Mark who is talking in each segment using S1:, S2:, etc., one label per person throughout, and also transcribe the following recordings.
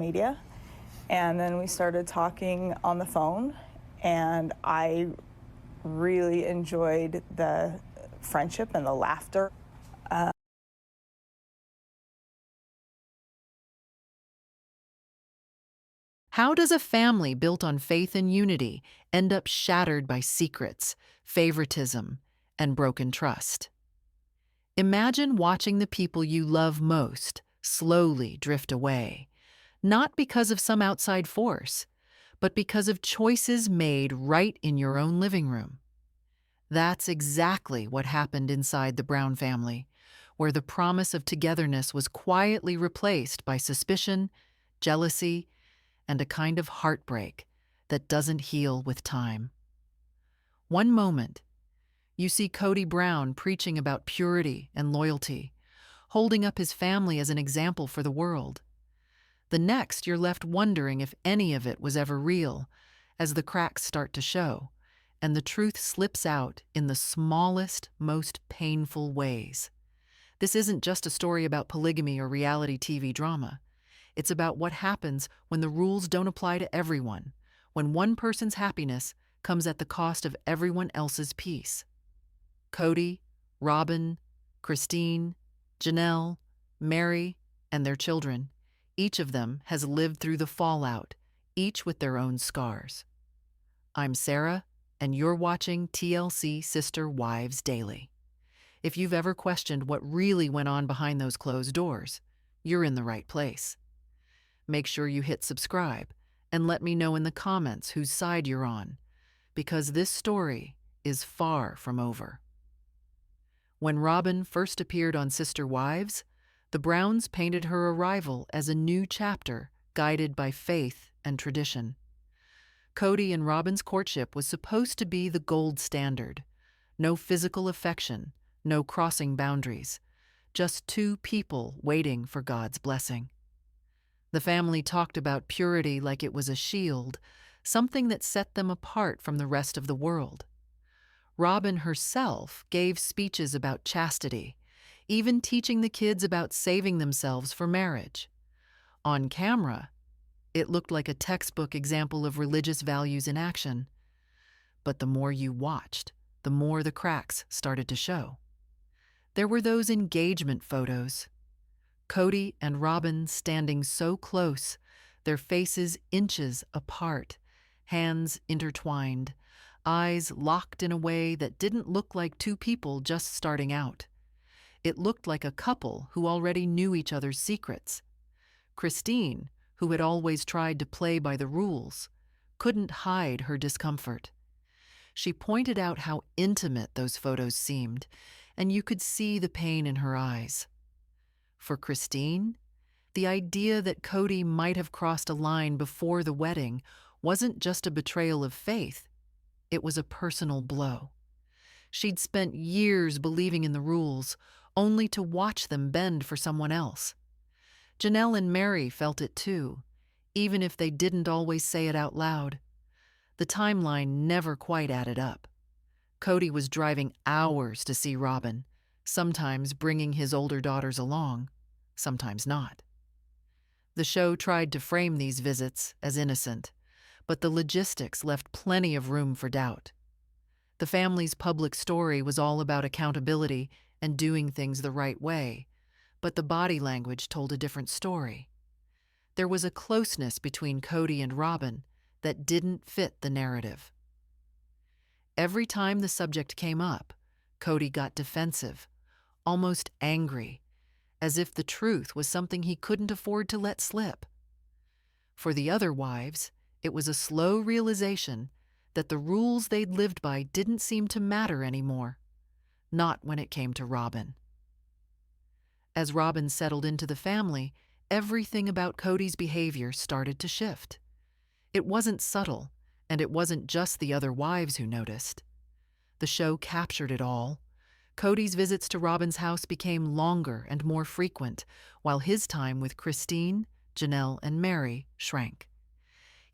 S1: media. And then we started talking on the phone, and I really enjoyed the friendship and the laughter.
S2: How does a family built on faith and unity end up shattered by secrets, favoritism, and broken trust? Imagine watching the people you love most slowly drift away, not because of some outside force, but because of choices made right in your own living room. That's exactly what happened inside the Brown family, where the promise of togetherness was quietly replaced by suspicion, jealousy, and a kind of heartbreak that doesn't heal with time. One moment, you see Cody Brown preaching about purity and loyalty, holding up his family as an example for the world. The next, you're left wondering if any of it was ever real, as the cracks start to show, and the truth slips out in the smallest, most painful ways. This isn't just a story about polygamy or reality TV drama. It's about what happens when the rules don't apply to everyone, when one person's happiness comes at the cost of everyone else's peace. Cody, Robyn, Christine, Janelle, Meri, and their children, each of them has lived through the fallout, each with their own scars. I'm Sarah, and you're watching TLC Sister Wives Daily. If you've ever questioned what really went on behind those closed doors, you're in the right place. Make sure you hit subscribe and let me know in the comments whose side you're on, because this story is far from over. When Robyn first appeared on Sister Wives, the Browns painted her arrival as a new chapter guided by faith and tradition. Cody and Robyn's courtship was supposed to be the gold standard. No physical affection, no crossing boundaries, just two people waiting for God's blessing. The family talked about purity like it was a shield, something that set them apart from the rest of the world. Robyn herself gave speeches about chastity, even teaching the kids about saving themselves for marriage. On camera, it looked like a textbook example of religious values in action. But the more you watched, the more the cracks started to show. There were those engagement photos. Cody and Robyn standing so close, their faces inches apart, hands intertwined, eyes locked in a way that didn't look like two people just starting out. It looked like a couple who already knew each other's secrets. Christine, who had always tried to play by the rules, couldn't hide her discomfort. She pointed out how intimate those photos seemed, and you could see the pain in her eyes. For Christine, the idea that Cody might have crossed a line before the wedding wasn't just a betrayal of faith, it was a personal blow. She'd spent years believing in the rules, only to watch them bend for someone else. Janelle and Meri felt it too, even if they didn't always say it out loud. The timeline never quite added up. Cody was driving hours to see Robyn, sometimes bringing his older daughters along, sometimes not. The show tried to frame these visits as innocent, but the logistics left plenty of room for doubt. The family's public story was all about accountability and doing things the right way, but the body language told a different story. There was a closeness between Cody and Robyn that didn't fit the narrative. Every time the subject came up, Cody got defensive, almost angry, as if the truth was something he couldn't afford to let slip. For the other wives, it was a slow realization that the rules they'd lived by didn't seem to matter anymore, not when it came to Robyn. As Robyn settled into the family, everything about Cody's behavior started to shift. It wasn't subtle, and it wasn't just the other wives who noticed. The show captured it all. Cody's visits to Robyn's house became longer and more frequent, while his time with Christine, Janelle, and Meri shrank.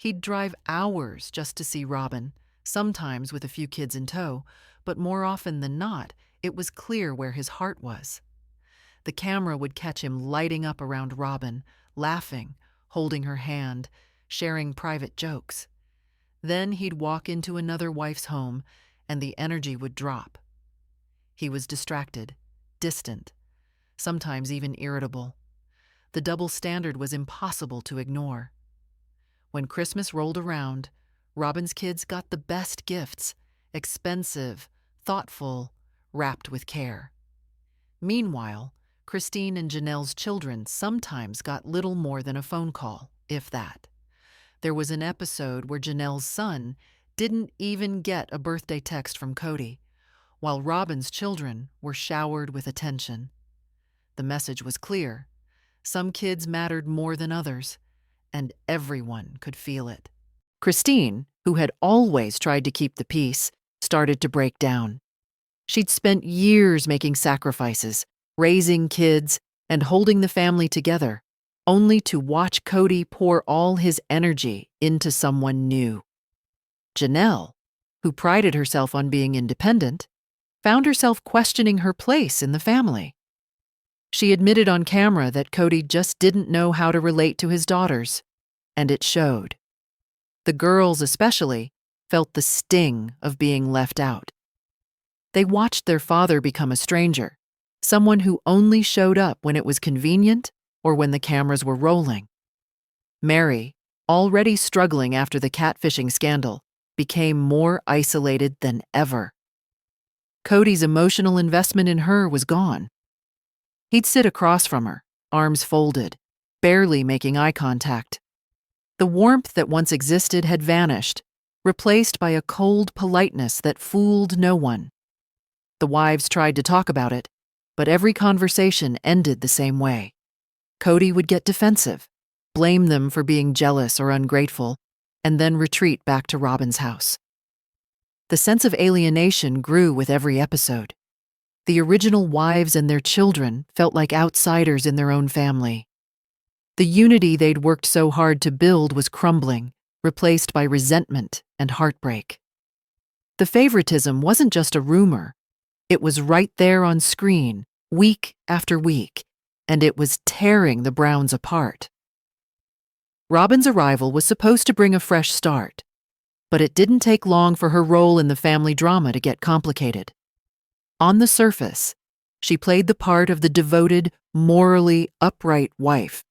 S2: He'd drive hours just to see Robyn, sometimes with a few kids in tow, but more often than not, it was clear where his heart was. The camera would catch him lighting up around Robyn, laughing, holding her hand, sharing private jokes. Then he'd walk into another wife's home, and the energy would drop. He was distracted, distant, sometimes even irritable. The double standard was impossible to ignore. When Christmas rolled around, Robyn's kids got the best gifts, expensive, thoughtful, wrapped with care. Meanwhile, Christine and Janelle's children sometimes got little more than a phone call, if that. There was an episode where Janelle's son didn't even get a birthday text from Cody, while Robyn's children were showered with attention. The message was clear. Some kids mattered more than others, and everyone could feel it. Christine, who had always tried to keep the peace, started to break down. She'd spent years making sacrifices, raising kids, and holding the family together, only to watch Cody pour all his energy into someone new. Janelle, who prided herself on being independent, found herself questioning her place in the family. She admitted on camera that Cody just didn't know how to relate to his daughters, and it showed. The girls especially felt the sting of being left out. They watched their father become a stranger, someone who only showed up when it was convenient or when the cameras were rolling. Meri, already struggling after the catfishing scandal, became more isolated than ever. Cody's emotional investment in her was gone. He'd sit across from her, arms folded, barely making eye contact. The warmth that once existed had vanished, replaced by a cold politeness that fooled no one. The wives tried to talk about it, but every conversation ended the same way. Cody would get defensive, blame them for being jealous or ungrateful, and then retreat back to Robyn's house. The sense of alienation grew with every episode. The original wives and their children felt like outsiders in their own family. The unity they'd worked so hard to build was crumbling, replaced by resentment and heartbreak. The favoritism wasn't just a rumor. It was right there on screen, week after week, and it was tearing the Browns apart. Robyn's arrival was supposed to bring a fresh start, but it didn't take long for her role in the family drama to get complicated. On the surface, she played the part of the devoted, morally upright wife.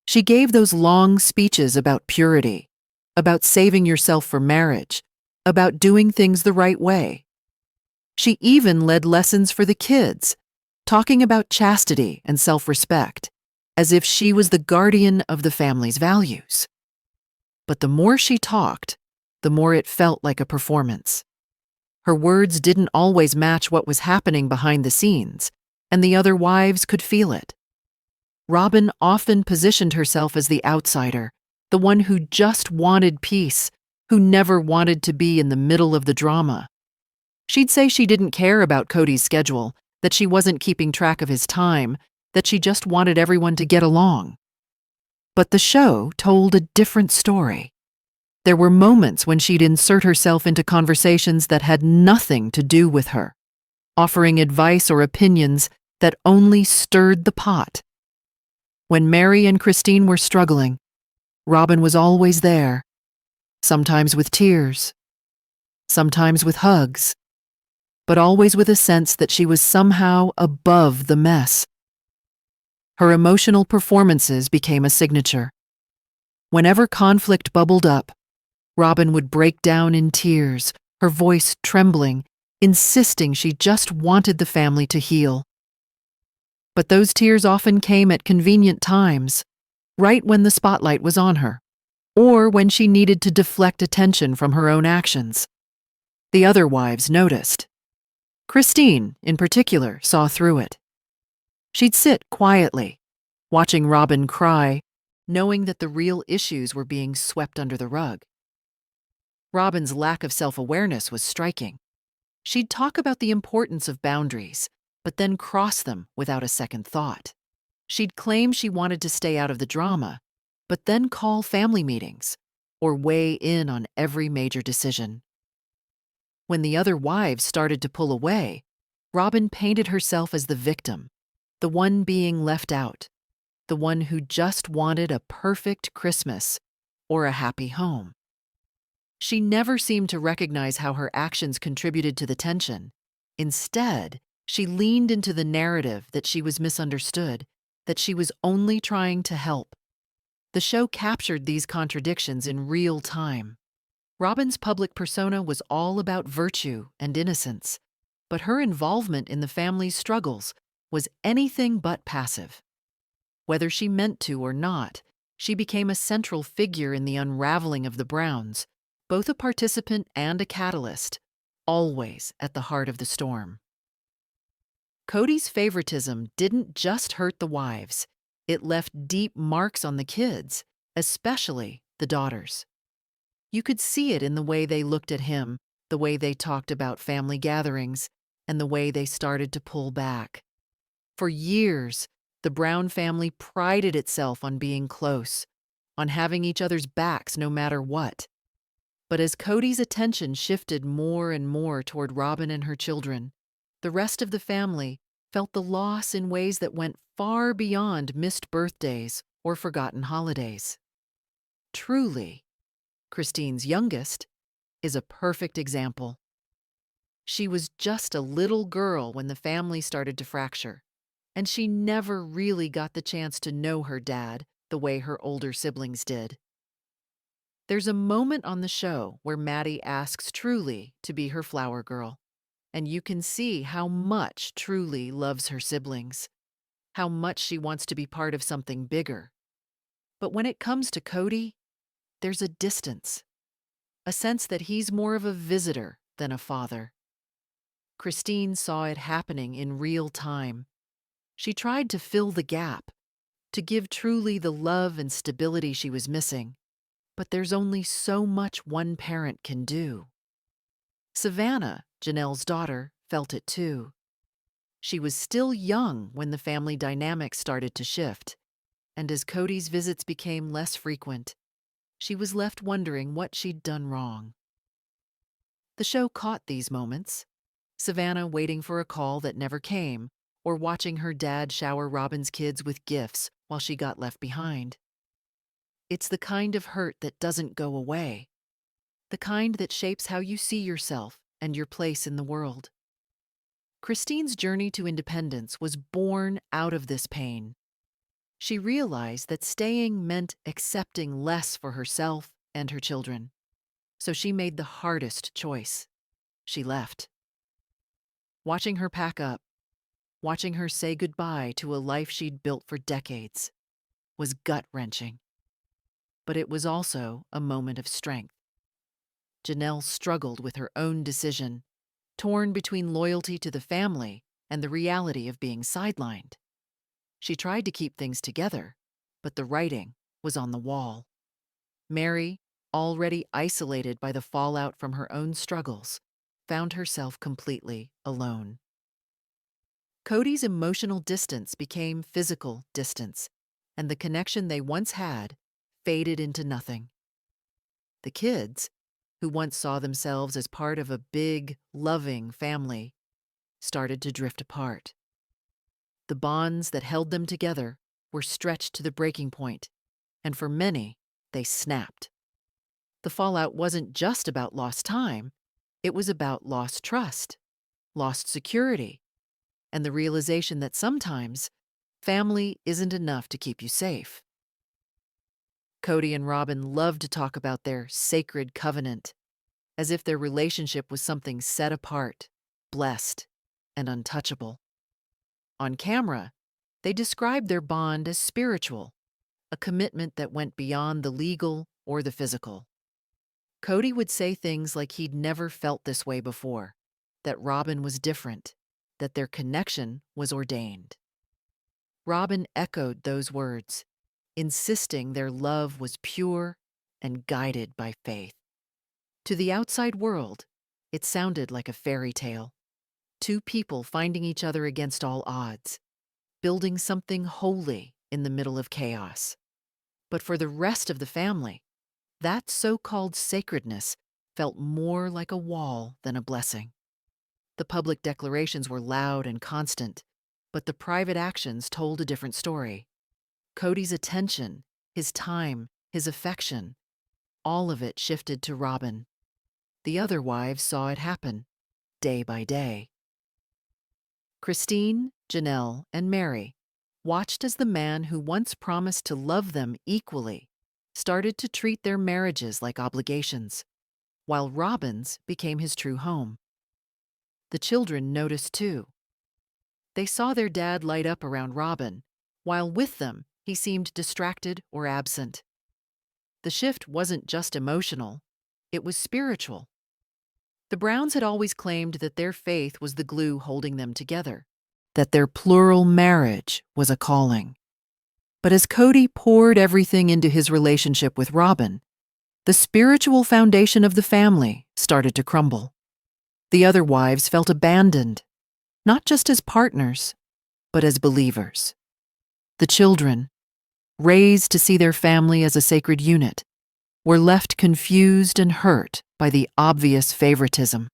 S2: She gave those long speeches about purity, about saving yourself for marriage, about doing things the right way. She even led lessons for the kids, talking about chastity and self-respect, as if she was the guardian of the family's values. But the more she talked, the more it felt like a performance. Her words didn't always match what was happening behind the scenes, and the other wives could feel it. Robyn often positioned herself as the outsider, the one who just wanted peace, who never wanted to be in the middle of the drama. She'd say she didn't care about Cody's schedule, that she wasn't keeping track of his time, that she just wanted everyone to get along. But the show told a different story. There were moments when she'd insert herself into conversations that had nothing to do with her, offering advice or opinions that only stirred the pot. When Meri and Christine were struggling, Robyn was always there, sometimes with tears, sometimes with hugs, but always with a sense that she was somehow above the mess. Her emotional performances became a signature. Whenever conflict bubbled up, Robyn would break down in tears, her voice trembling, insisting she just wanted the family to heal. But those tears often came at convenient times, right when the spotlight was on her, or when she needed to deflect attention from her own actions. The other wives noticed. Christine, in particular, saw through it. She'd sit quietly, watching Robyn cry, knowing that the real issues were being swept under the rug. Robyn's lack of self-awareness was striking. She'd talk about the importance of boundaries, but then cross them without a second thought. She'd claim she wanted to stay out of the drama, but then call family meetings or weigh in on every major decision. When the other wives started to pull away, Robyn painted herself as the victim, the one being left out, the one who just wanted a perfect Christmas or a happy home. She never seemed to recognize how her actions contributed to the tension. Instead, she leaned into the narrative that she was misunderstood, that she was only trying to help. The show captured these contradictions in real time. Robyn's public persona was all about virtue and innocence, but her involvement in the family's struggles was anything but passive. Whether she meant to or not, she became a central figure in the unraveling of the Browns, both a participant and a catalyst, always at the heart of the storm. Cody's favoritism didn't just hurt the wives, it left deep marks on the kids, especially the daughters. You could see it in the way they looked at him, the way they talked about family gatherings, and the way they started to pull back. For years, the Brown family prided itself on being close, on having each other's backs no matter what. But as Cody's attention shifted more and more toward Robyn and her children, the rest of the family felt the loss in ways that went far beyond missed birthdays or forgotten holidays. Truly, Christine's youngest, is a perfect example. She was just a little girl when the family started to fracture, and she never really got the chance to know her dad the way her older siblings did. There's a moment on the show where Maddie asks Truly to be her flower girl, and you can see how much Truly loves her siblings, how much she wants to be part of something bigger. But when it comes to Cody, there's a distance, a sense that he's more of a visitor than a father. Christine saw it happening in real time. She tried to fill the gap, to give Truly the love and stability she was missing, but there's only so much one parent can do. Savannah, Janelle's daughter, felt it too. She was still young when the family dynamics started to shift, and as Cody's visits became less frequent, she was left wondering what she'd done wrong. The show caught these moments, Savannah waiting for a call that never came, or watching her dad shower Robyn's kids with gifts while she got left behind. It's the kind of hurt that doesn't go away, the kind that shapes how you see yourself and your place in the world. Christine's journey to independence was born out of this pain. She realized that staying meant accepting less for herself and her children, so she made the hardest choice. She left. Watching her pack up, watching her say goodbye to a life she'd built for decades, was gut-wrenching. But it was also a moment of strength. Janelle struggled with her own decision, torn between loyalty to the family and the reality of being sidelined. She tried to keep things together, but the writing was on the wall. Meri, already isolated by the fallout from her own struggles, found herself completely alone. Cody's emotional distance became physical distance, and the connection they once had faded into nothing. The kids, who once saw themselves as part of a big, loving family, started to drift apart. The bonds that held them together were stretched to the breaking point, and for many, they snapped. The fallout wasn't just about lost time, it was about lost trust, lost security, and the realization that sometimes family isn't enough to keep you safe. Cody and Robyn loved to talk about their sacred covenant, as if their relationship was something set apart, blessed, and untouchable. On camera, they described their bond as spiritual, a commitment that went beyond the legal or the physical. Cody would say things like he'd never felt this way before, that Robyn was different, that their connection was ordained. Robyn echoed those words, insisting their love was pure and guided by faith. To the outside world, it sounded like a fairy tale. Two people finding each other against all odds, building something holy in the middle of chaos. But for the rest of the family, that so-called sacredness felt more like a wall than a blessing. The public declarations were loud and constant, but the private actions told a different story. Cody's attention, his time, his affection, all of it shifted to Robyn. The other wives saw it happen, day by day. Christine, Janelle, and Meri watched as the man who once promised to love them equally started to treat their marriages like obligations, while Robyn's became his true home. The children noticed too. They saw their dad light up around Robyn, while with them he seemed distracted or absent. The shift wasn't just emotional, it was spiritual. The Browns had always claimed that their faith was the glue holding them together, that their plural marriage was a calling. But as Cody poured everything into his relationship with Robyn, the spiritual foundation of the family started to crumble. The other wives felt abandoned, not just as partners, but as believers. The children, raised to see their family as a sacred unit, were left confused and hurt by the obvious favoritism.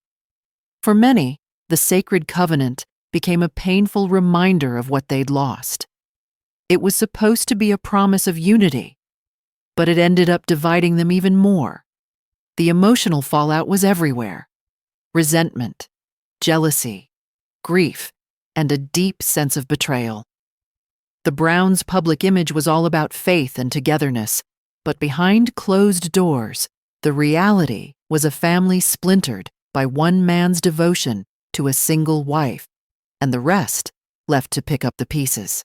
S2: For many, the sacred covenant became a painful reminder of what they'd lost. It was supposed to be a promise of unity, but it ended up dividing them even more. The emotional fallout was everywhere: resentment, jealousy, grief, and a deep sense of betrayal. The Browns' public image was all about faith and togetherness, but behind closed doors, the reality was a family splintered by one man's devotion to a single wife, and the rest left to pick up the pieces.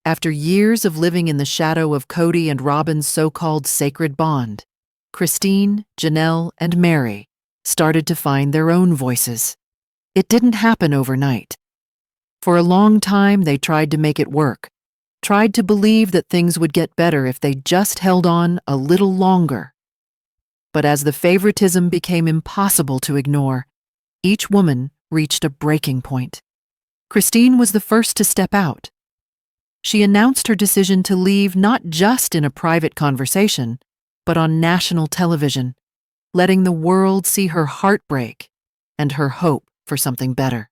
S2: After years of living in the shadow of Cody and Robyn's so-called sacred bond, Christine, Janelle, and Meri started to find their own voices. It didn't happen overnight. For a long time, they tried to make it work, tried to believe that things would get better if they just held on a little longer. But as the favoritism became impossible to ignore, each woman reached a breaking point. Christine was the first to step out. She announced her decision to leave not just in a private conversation, but on national television, letting the world see her heartbreak and her hope for something better.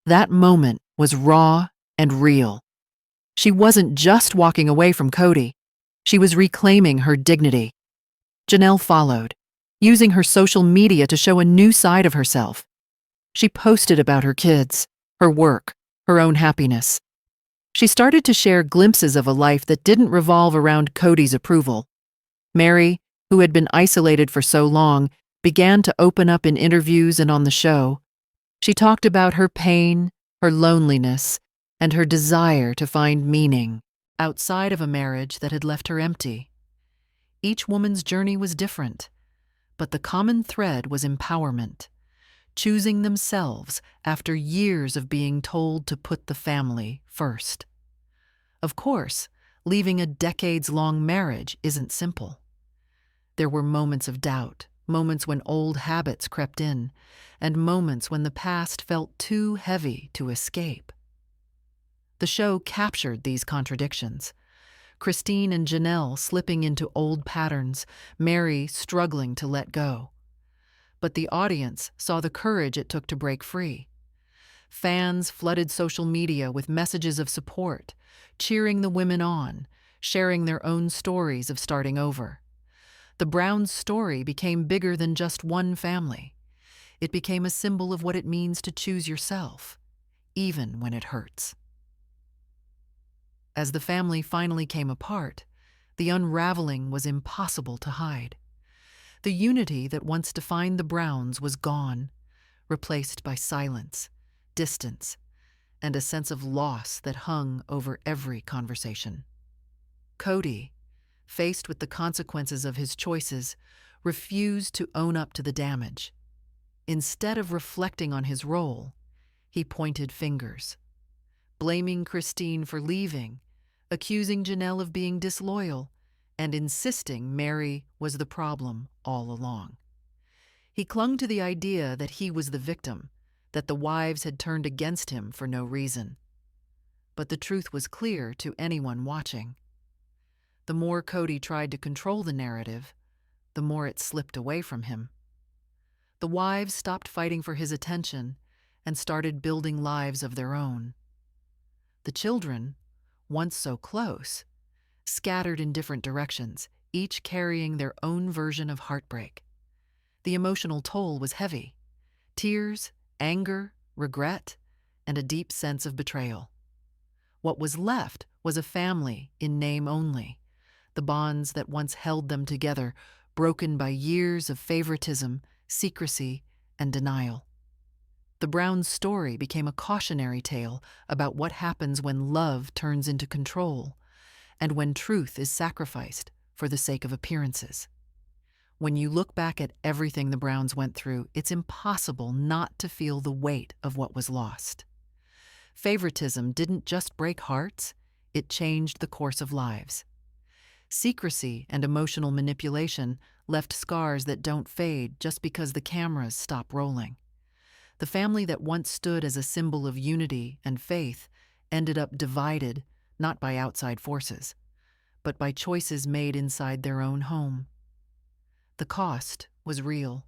S2: That moment was raw and real. She wasn't just walking away from Cody, she was reclaiming her dignity. Janelle followed, using her social media to show a new side of herself. She posted about her kids, her work, her own happiness. She started to share glimpses of a life that didn't revolve around Cody's approval. Meri, who had been isolated for so long, began to open up in interviews and on the show. She talked about her pain, her loneliness, and her desire to find meaning outside of a marriage that had left her empty. Each woman's journey was different, but the common thread was empowerment, choosing themselves after years of being told to put the family first. Of course, leaving a decades-long marriage isn't simple. There were moments of doubt, moments when old habits crept in, and moments when the past felt too heavy to escape. The show captured these contradictions. Christine and Janelle slipping into old patterns, Meri struggling to let go. But the audience saw the courage it took to break free. Fans flooded social media with messages of support, cheering the women on, sharing their own stories of starting over. The Browns' story became bigger than just one family. It became a symbol of what it means to choose yourself, even when it hurts. As the family finally came apart, the unraveling was impossible to hide. The unity that once defined the Browns was gone, replaced by silence, distance, and a sense of loss that hung over every conversation. Cody, faced with the consequences of his choices, refused to own up to the damage. Instead of reflecting on his role, he pointed fingers, blaming Christine for leaving, accusing Janelle of being disloyal, and insisting Meri was the problem all along. He clung to the idea that he was the victim, that the wives had turned against him for no reason. But the truth was clear to anyone watching. The more Cody tried to control the narrative, the more it slipped away from him. The wives stopped fighting for his attention and started building lives of their own. The children, once so close, scattered in different directions, each carrying their own version of heartbreak. The emotional toll was heavy: tears, anger, regret, and a deep sense of betrayal. What was left was a family in name only, the bonds that once held them together broken by years of favoritism, secrecy, and denial. The Browns' story became a cautionary tale about what happens when love turns into control and when truth is sacrificed for the sake of appearances. When you look back at everything the Browns went through, it's impossible not to feel the weight of what was lost. Favoritism didn't just break hearts, it changed the course of lives. Secrecy and emotional manipulation left scars that don't fade just because the cameras stop rolling. The family that once stood as a symbol of unity and faith ended up divided, not by outside forces, but by choices made inside their own home. The cost was real.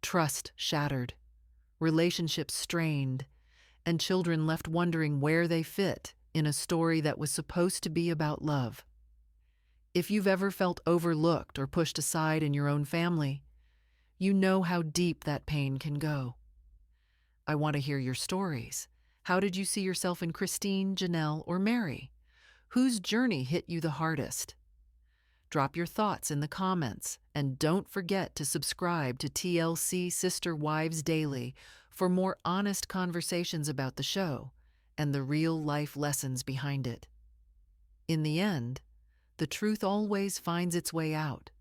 S2: Trust shattered, relationships strained, and children left wondering where they fit in a story that was supposed to be about love. If you've ever felt overlooked or pushed aside in your own family, you know how deep that pain can go. I want to hear your stories. How did you see yourself in Christine, Janelle, or Meri? Whose journey hit you the hardest? Drop your thoughts in the comments, and don't forget to subscribe to TLC Sister Wives Daily for more honest conversations about the show and the real-life lessons behind it. In the end, the truth always finds its way out,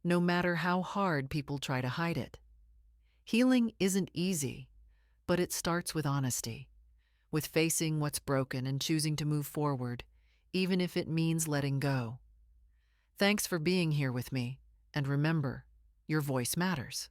S2: no matter how hard people try to hide it. Healing isn't easy, but it starts with honesty, with facing what's broken and choosing to move forward, even if it means letting go. Thanks for being here with me, and remember, your voice matters.